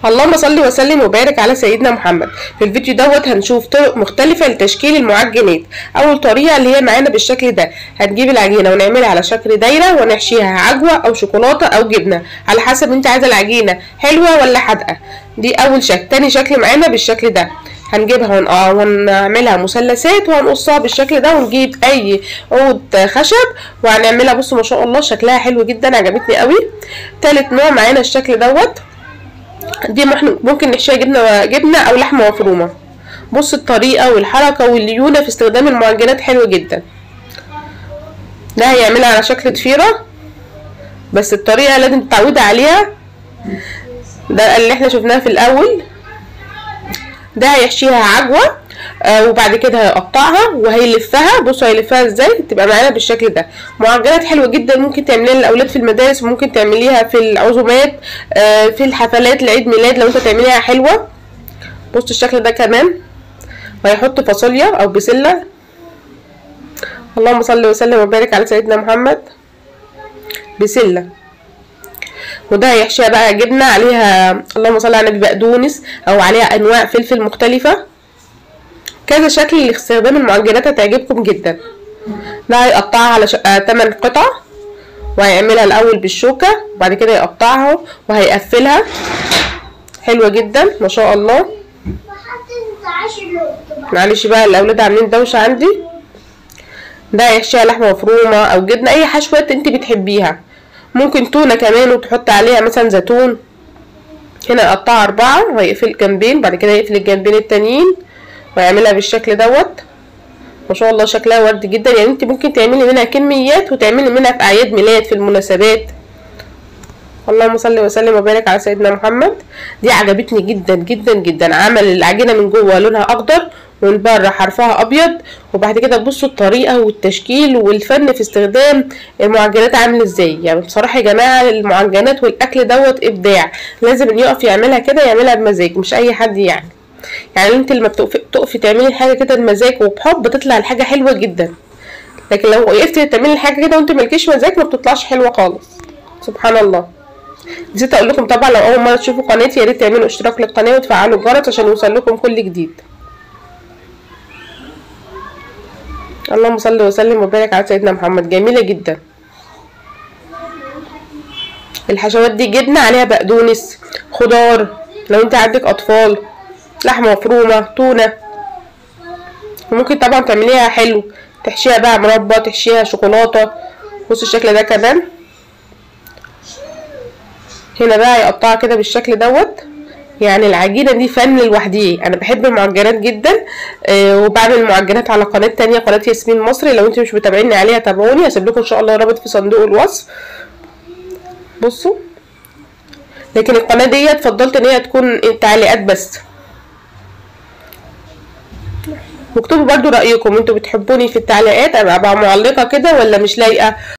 اللهم صل وسلم وبارك على سيدنا محمد. في الفيديو دوت هنشوف طرق مختلفة لتشكيل المعجنات. اول طريقة اللي هي معانا بالشكل ده، هنجيب العجينة ونعملها على شكل دايرة ونحشيها عجوة او شوكولاتة او جبنة على حسب انت عايزة العجينة حلوة ولا حادقة. دي اول شكل. تاني شكل معانا بالشكل ده، هنجيبها ونعملها مثلثات وهنقصها بالشكل ده، ونجيب اي عود خشب وهنعملها. بصوا ما شاء الله شكلها حلو جدا، عجبتني قوي. تالت نوع معانا الشكل دوت، دي ممكن نحشيها جبنه او لحمه مفرومه. بص الطريقه والحركه والليونه في استخدام المعجنات حلوه جدا. ده هيعملها على شكل ضفيره، بس الطريقه لازم تتعودي عليها. ده اللي احنا شفناه في الاول. ده هيحشيها عجوه وبعد كده هيقطعها وهيلفها. بصوا هيلفها ازاي، تبقى معانا بالشكل ده. معجنات حلوه جدا، ممكن تعمليها للاولاد في المدارس، وممكن تعمليها في العزومات، في الحفلات العيد ميلاد لو انت تعمليها حلوه. بصوا الشكل ده كمان. وهيحط فاصوليا او بسله. اللهم صل وسلم وبارك على سيدنا محمد. بسله. وده هيحشيها بقى جبنه عليها اللهم صل على النبي بقدونس، او عليها انواع فلفل مختلفه. كذا شكل لاستخدام المعجنات هتعجبكم جدا. ده هيقطعها على 8 قطع، وهيعملها الاول بالشوكه وبعد كده يقطعها وهيقفلها. حلوه جدا ما شاء الله. معلش بقى الاولاد عاملين دوشه عندي. ده هيحشيها لحمه مفرومه او جبنه، اي حشوه انت بتحبيها. ممكن تونه كمان وتحط عليها مثلا زيتون. هنا يقطعها 4 وهيقفل جنبين، بعد كده يقفل الجنبين التانيين ويعملها بالشكل دوت. ما شاء الله شكلها ورد جدا. يعني انت ممكن تعملي منها كميات وتعملي منها في اعياد ميلاد، في المناسبات. اللهم صل وسلم وبارك على سيدنا محمد. دي عجبتني جدا جدا جدا. عمل العجينه من جوه لونها اخضر ومن بره حرفها ابيض. وبعد كده بصوا الطريقه والتشكيل والفن في استخدام المعجنات عامل ازاي. يعني بصراحه يا جماعه المعجنات والاكل دوت ابداع. لازم اللي يقف يعملها كده يعملها بمزاج، مش اي حد يعني انت لما بتقفي تعملي حاجه كده بمزاج وبحب بتطلع الحاجه حلوه جدا. لكن لو وقفتي تعملي الحاجه كده وانت مالكيش مزاج ما بتطلعش حلوه خالص. سبحان الله. نسيت اقول لكم طبعا لو اول مره تشوفوا قناتي يا ريت تعملوا اشتراك للقناه وتفعلوا الجرس عشان يوصل لكم كل جديد. اللهم صل وسلم وبارك على سيدنا محمد. جميله جدا. الحشوات دي جبنه عليها بقدونس، خضار لو انت عندك اطفال، لحمه مفرومه، تونه. وممكن طبعا تعمليها حلو، تحشيها بقى مربى، تحشيها شوكولاته. بصوا الشكل ده كمان. هنا بقى يقطعها كده بالشكل دوت. يعني العجينه دي فن لوحديه. انا بحب المعجنات جدا، وبعمل معجنات على قناه تانية، قناه ياسمين مصري. لو انتوا مش متابعيني عليها تابعوني، هسيب لكم ان شاء الله رابط في صندوق الوصف. بصوا. لكن القناه ديت فضلت ان هي تكون تعليقات بس. واكتبوا برضو رأيكم، انتوا بتحبوني في التعليقات ابقى معلقة كده ولا مش لايقة.